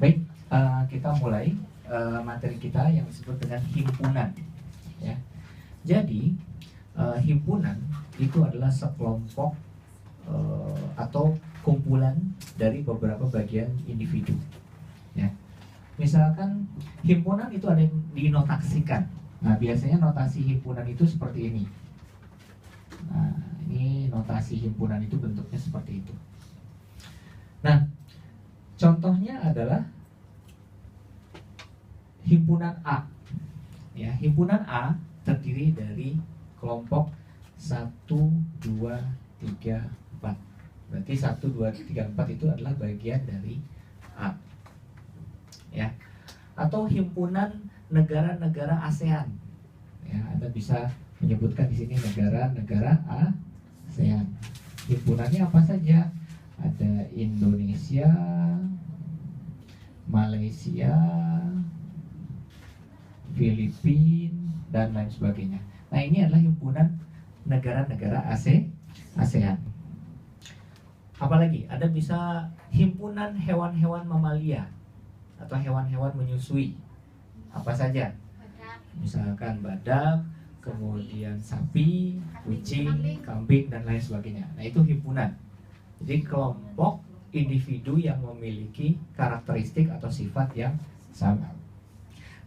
Baik, kita mulai materi kita yang disebut dengan himpunan. Ya. Jadi himpunan itu adalah sekelompok atau kumpulan dari beberapa bagian individu. Ya. Misalkan himpunan itu ada yang dinotaksikan. Nah, biasanya notasi himpunan itu seperti ini. Nah, ini notasi himpunan itu bentuknya seperti itu. Nah, contohnya adalah himpunan A. Ya, himpunan A terdiri dari kelompok 1, 2, 3, 4. Berarti 1, 2, 3, 4 itu adalah bagian dari A. Ya. Atau himpunan negara-negara ASEAN. Ya, Anda bisa menyebutkan di sini negara-negara ASEAN. Himpunannya apa saja? Ada Indonesia, Malaysia, Filipina, dan lain sebagainya. Nah, ini adalah himpunan negara-negara ASEAN. Apalagi, ada bisa himpunan hewan-hewan mamalia atau hewan-hewan menyusui. Apa saja? Misalkan badak, kemudian sapi, kucing, kambing, dan lain sebagainya. Nah, itu himpunan. Jadi kelompok individu yang memiliki karakteristik atau sifat yang sama.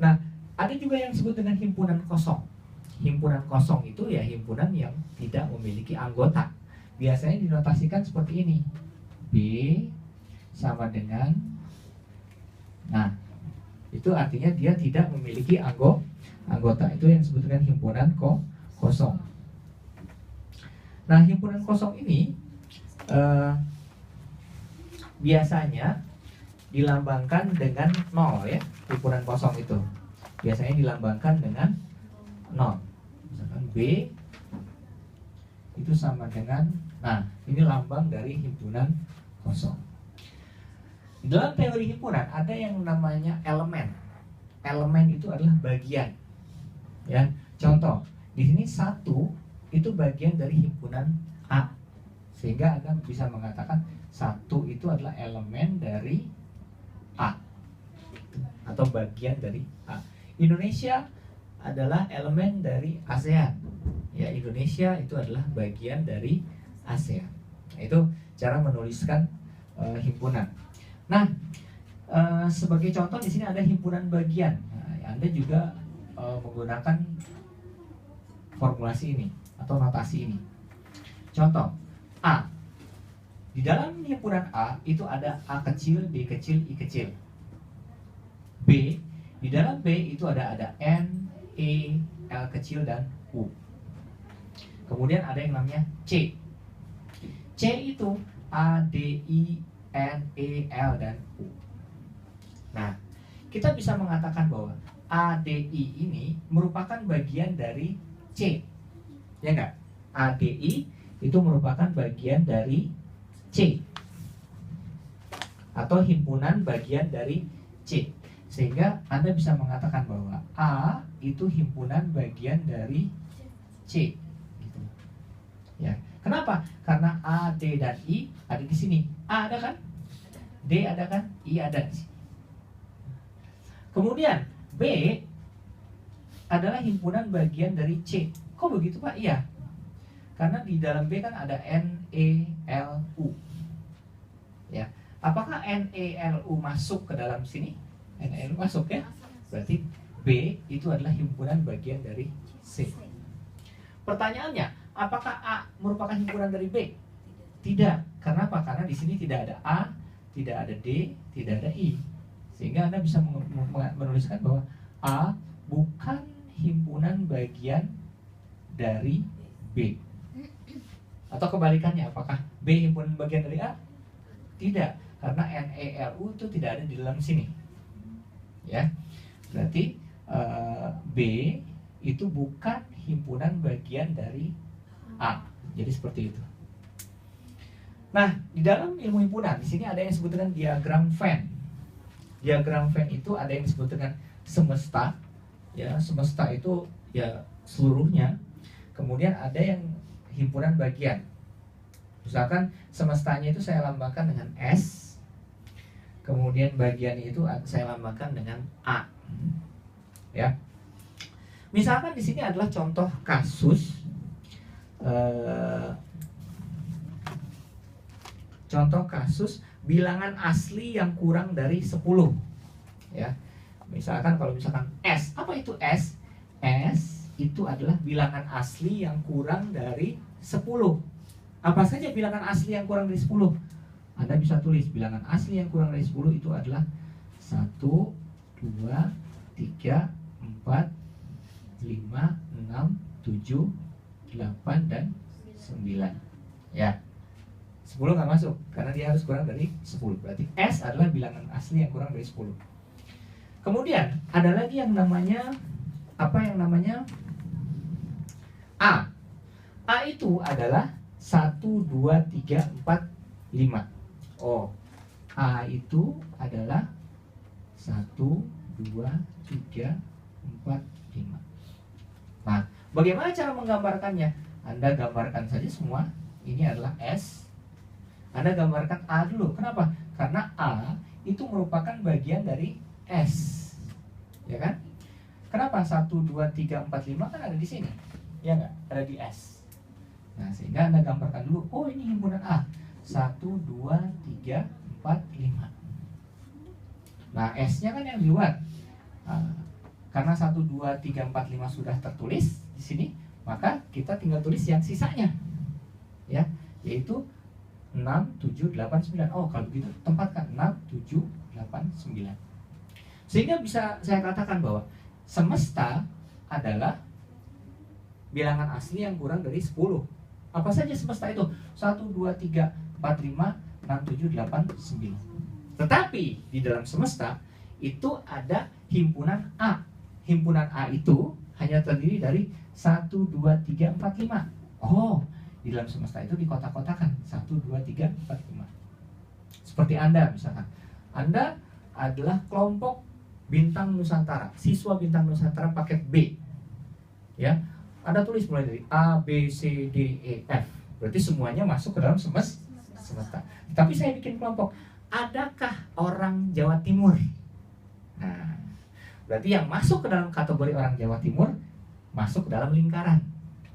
Nah, ada juga yang disebut dengan himpunan kosong. Himpunan kosong itu ya himpunan yang tidak memiliki anggota. Biasanya dinotasikan seperti ini. B sama dengan, nah, itu artinya dia tidak memiliki anggota. Itu yang disebut dengan himpunan kosong. Nah, himpunan kosong ini biasanya dilambangkan dengan 0 ya. Himpunan kosong itu biasanya dilambangkan dengan 0. Misalkan B itu sama dengan, nah, ini lambang dari himpunan kosong. Dalam teori himpunan ada yang namanya elemen. Elemen itu adalah bagian. Ya, contoh di sini 1 itu bagian dari himpunan A, sehingga Anda bisa mengatakan 1 itu adalah elemen dari A atau bagian dari A. Indonesia adalah elemen dari ASEAN. Ya, Indonesia itu adalah bagian dari ASEAN. Nah, itu cara menuliskan himpunan. Nah, sebagai contoh di sini ada himpunan bagian. Nah, Anda juga menggunakan formulasi ini atau notasi ini. Contoh A. Di dalam himpunan A itu ada A kecil, B kecil, I kecil. B, di dalam B itu ada N, E, L kecil, dan U. Kemudian ada yang namanya C. C itu A, D, I, N, E, L, dan U. Nah, kita bisa mengatakan bahwa A, D, I ini merupakan bagian dari C. Ya enggak? A, D, I itu merupakan bagian dari C atau himpunan bagian dari C. Sehingga Anda bisa mengatakan bahwa A itu himpunan bagian dari C. Gitu. Ya. Kenapa? Karena A, D, dan I ada di sini. A ada kan? D ada kan? I ada di sini. Kemudian B adalah himpunan bagian dari C. Kok begitu, Pak? Iya. Karena di dalam B kan ada N, E, L, U. Ya. Apakah N, E, L, U masuk ke dalam sini? N, E, L, U masuk ya? Berarti B itu adalah himpunan bagian dari C. Pertanyaannya, apakah A merupakan himpunan dari B? Tidak. Karena apa? Karena di sini tidak ada A, tidak ada D, tidak ada I. Sehingga Anda bisa menuliskan bahwa A bukan himpunan bagian dari B. Atau kebalikannya, apakah B himpunan bagian dari A? Tidak, karena NELU itu tidak ada di dalam sini. Ya, berarti B itu bukan himpunan bagian dari A. Jadi seperti itu. Nah, di dalam ilmu himpunan di sini ada yang disebut dengan diagram Venn. Diagram Venn itu ada yang disebut dengan semesta. Ya, semesta itu ya seluruhnya. Kemudian ada yang himpunan bagian. Misalkan semestanya itu saya lambangkan dengan S. Kemudian bagiannya itu saya lambangkan dengan A. Ya. Misalkan di sini adalah contoh kasus bilangan asli yang kurang dari 10. Ya. Misalkan kalau misalkan S, apa itu S? S itu adalah bilangan asli yang kurang dari 10. Apa saja bilangan asli yang kurang dari 10? Anda bisa tulis bilangan asli yang kurang dari 10 itu adalah 1, 2, 3, 4, 5, 6, 7, 8, dan 9. Ya, 10 nggak masuk karena dia harus kurang dari 10. Berarti S adalah bilangan asli yang kurang dari 10. Kemudian ada lagi yang namanya A. A itu adalah 1, 2, 3, 4, 5. Oh, A itu adalah 1, 2, 3, 4, 5. Nah, bagaimana cara menggambarkannya? Anda gambarkan saja semua. Ini adalah S. Anda gambarkan A dulu. Kenapa? Karena A itu merupakan bagian dari S. Ya kan? Kenapa 1, 2, 3, 4, 5 kan ada di sini? Ya nggak? Ada di S. Nah, sehingga Anda gambarkan dulu. Oh, ini himpunan A. 1, 2, 3, 4, 5. Nah, S-nya kan yang di luar. Karena 1, 2, 3, 4, 5 sudah tertulis di sini, maka kita tinggal tulis yang sisanya. Ya, yaitu 6, 7, 8, 9. Oh, kalau begitu tempatkan 6, 7, 8, 9. Sehingga bisa saya katakan bahwa semesta adalah bilangan asli yang kurang dari 10. Apa saja semesta itu? 1, 2, 3, 4, 5, 6, 7, 8, 9. Tetapi di dalam semesta itu ada himpunan A. Himpunan A itu hanya terdiri dari 1, 2, 3, 4, 5. Oh, di dalam semesta itu dikotak-kotakan 1, 2, 3, 4, 5. Seperti Anda misalkan. Anda adalah kelompok Bintang Nusantara, siswa Bintang Nusantara paket B. Ya, Anda tulis mulai dari A, B, C, D, E, F. Berarti semuanya masuk ke dalam semesta. Tapi saya bikin kelompok. Adakah orang Jawa Timur? Nah, berarti yang masuk ke dalam kategori orang Jawa Timur masuk ke dalam lingkaran.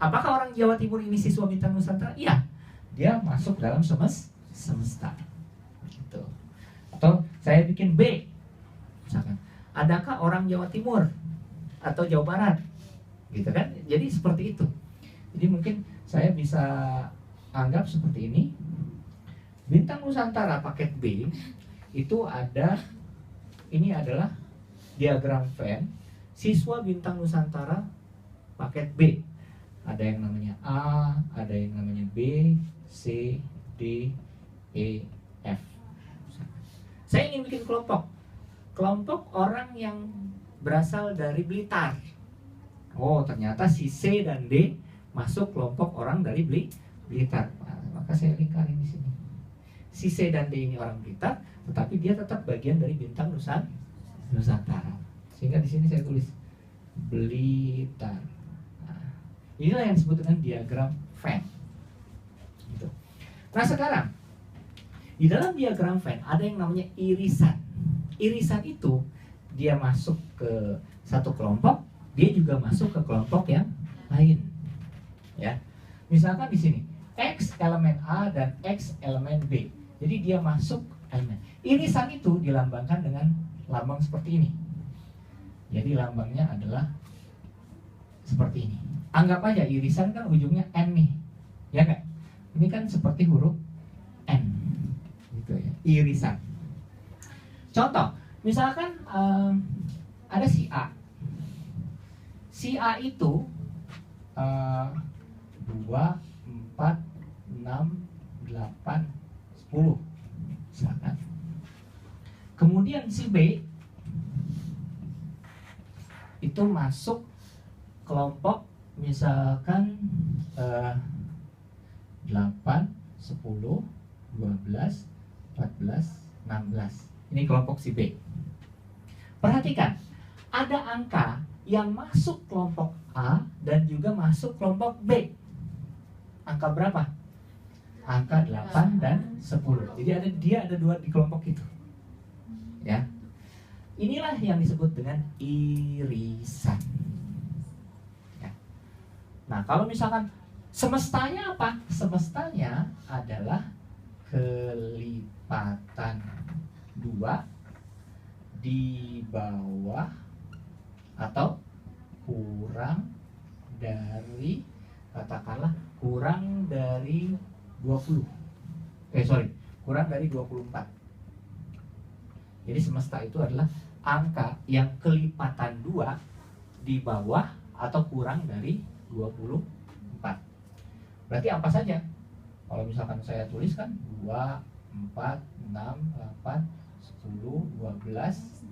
Apakah orang Jawa Timur ini siswa Bintang Nusantara? Iya, dia masuk ke dalam semesta. Gitu. Atau saya bikin B, misalkan, adakah orang Jawa Timur atau Jawa Barat? Gitu kan? Jadi seperti itu. Jadi mungkin saya bisa anggap seperti ini. Bintang Nusantara paket B itu ada, ini adalah diagram Venn siswa Bintang Nusantara paket B. Ada yang namanya A, ada yang namanya B, C, D, E, F. Saya ingin bikin kelompok orang yang berasal dari Blitar. Oh, ternyata si C dan D masuk kelompok orang dari Blitar. Nah, maka saya lingkarin di sini. Si C dan D ini orang Blitar, tetapi dia tetap bagian dari Bintang Nusantara. Sehingga di sini saya tulis Blitar. Nah, inilah yang disebut dengan diagram Venn. Gitu. Nah, sekarang di dalam diagram Venn ada yang namanya irisan. Irisan itu dia masuk ke satu kelompok, dia juga masuk ke kelompok yang lain. Ya. Misalkan di sini X elemen A dan X elemen B. Jadi dia masuk elemen. Irisan itu dilambangkan dengan lambang seperti ini. Jadi lambangnya adalah seperti ini. Anggap aja irisan kan ujungnya N nih. Ya enggak? Ini kan seperti huruf N. Gitu ya. Irisan. Contoh, misalkan ada si A. Si A itu 2, 4, 6, 8, 10 misalkan. Kemudian si B itu masuk kelompok misalkan 8, 10, 12, 14, 16. Ini kelompok si B. Perhatikan, ada angka yang masuk kelompok A dan juga masuk kelompok B. Angka berapa? Angka 8 dan 10. Jadi dia ada dua di kelompok itu. Ya. Inilah yang disebut dengan irisan. Ya. Nah, kalau misalkan semestanya apa? Semestanya adalah kelipatan 2 di bawah atau kurang dari, katakanlah kurang dari 20. Kurang dari 24. Jadi semesta itu adalah angka yang kelipatan 2 di bawah atau kurang dari 24. Berarti apa saja? Kalau misalkan saya tuliskan 2, 4, 6, 8, 10, 12,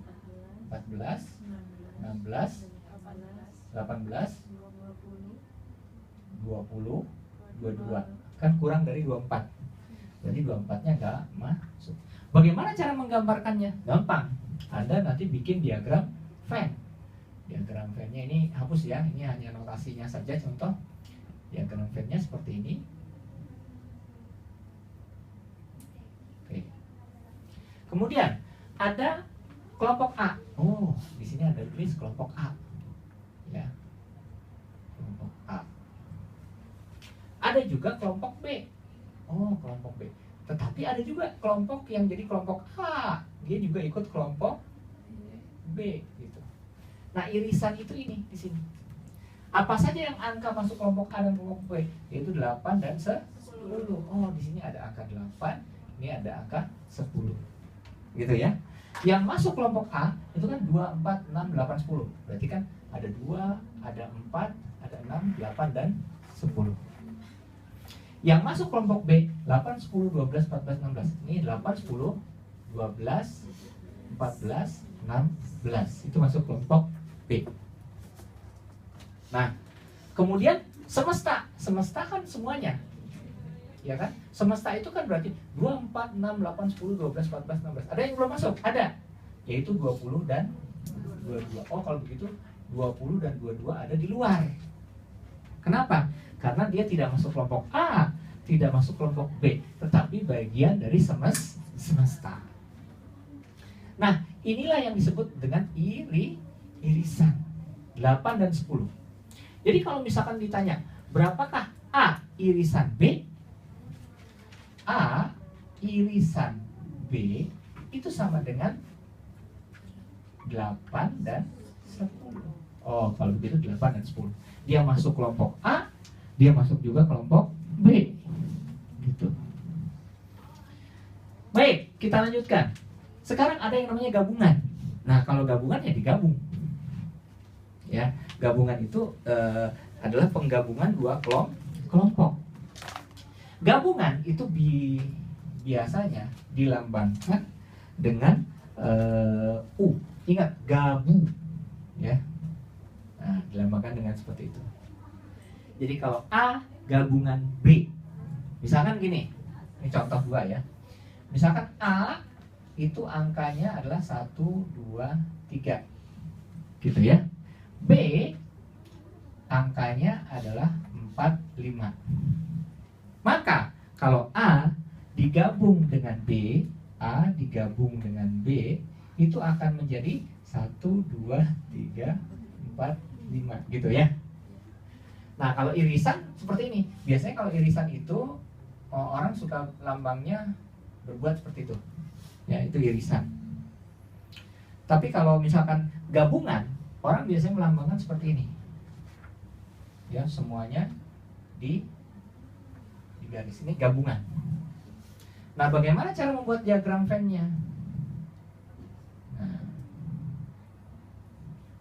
14, 16, 18, 20, 22. Kan kurang dari 24. Jadi 24-nya nggak masuk. Bagaimana cara menggambarkannya? Gampang. Anda nanti bikin diagram Venn. Diagram Venn-nya ini hapus ya. Ini hanya notasinya saja, contoh. Diagram Venn-nya seperti ini. Oke. Kemudian ada kelompok A. Oh, di sini ada tulis kelompok A. Ya. Kelompok A. Ada juga kelompok B. Oh, kelompok B. Tetapi ada juga kelompok yang jadi kelompok A. Dia juga ikut kelompok B gitu. Nah, irisan itu ini di sini. Apa saja yang angka masuk kelompok A dan kelompok B? Yaitu 8 dan 10. Oh, di sini ada angka 8, ini ada angka 10. Gitu ya. Yang masuk kelompok A itu kan 2, 4, 6, 8, 10. Berarti kan ada 2, ada 4, ada 6, 8 dan 10. Yang masuk kelompok B 8, 10, 12, 14, 16. Ini 8, 10, 12, 14, 16. Itu masuk kelompok B. Nah, kemudian semesta. Semesta kan semuanya. Ya kan? Semesta itu kan berarti 2, 4, 6, 8, 10, 12, 14, 16. Ada yang belum masuk? Ada. Yaitu 20 dan 22. Oh, kalau begitu 20 dan 22 ada di luar. Kenapa? Karena dia tidak masuk kelompok A, tidak masuk kelompok B, tetapi bagian dari semesta. Nah, inilah yang disebut dengan irisan 8 dan 10. Jadi kalau misalkan ditanya, berapakah A irisan B? A irisan B itu sama dengan 8 dan 10. Oh, kalau begitu 8 dan 10. Dia masuk kelompok A, dia masuk juga kelompok B. Gitu. Baik, kita lanjutkan. Sekarang ada yang namanya gabungan. Nah, kalau gabungan ya digabung. Ya, gabungan itu adalah penggabungan 2 kelompok. Gabungan itu biasanya dilambangkan dengan U. Ingat, gabu. Ya. Nah, dilambangkan dengan seperti itu. Jadi kalau A gabungan B, misalkan gini, ini contoh 2 ya. Misalkan A itu angkanya adalah 1, 2, 3, gitu ya. B angkanya adalah 4, 5. Maka kalau A digabung dengan B, A digabung dengan B, itu akan menjadi 1, 2, 3, 4, 5, gitu ya. Nah, kalau irisan seperti ini. Biasanya kalau irisan itu orang suka lambangnya berbuat seperti itu. Ya, itu irisan. Tapi kalau misalkan gabungan, orang biasanya melambangkan seperti ini. Ya, semuanya di garis ini gabungan. Nah, bagaimana cara membuat diagram Venn-nya? Nah.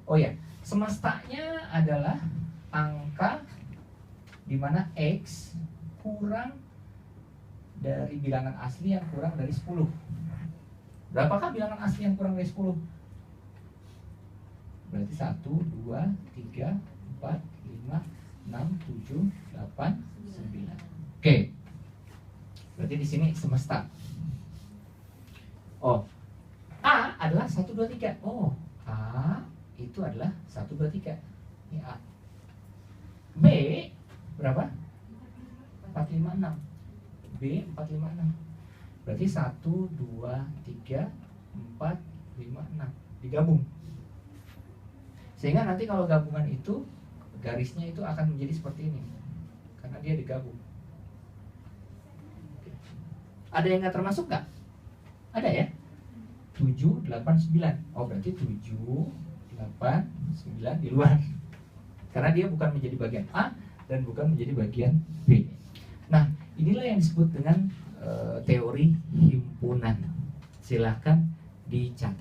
Oh ya, semestanya adalah angka di mana X kurang dari bilangan asli yang kurang dari 10. Berapakah bilangan asli yang kurang dari 10? Berarti 1, 2, 3, 4, 5, 6, 7, 8, 9. Oke. Berarti di sini semesta. Oh, A adalah 1, 2, 3. Oh, A itu adalah 1, 2, 3. Ini A. B berapa? 4, 5, 6. B 4, 5, 6. Berarti 1, 2, 3, 4, digabung. Sehingga nanti kalau gabungan itu garisnya itu akan menjadi seperti ini karena dia digabung. Ada yang nggak termasuk nggak? Ada ya? 7, 8, 9. Oh berarti 7, 8, 9 di luar. Karena dia bukan menjadi bagian A dan bukan menjadi bagian B. Nah inilah yang disebut dengan teori himpunan. Silahkan dicatat.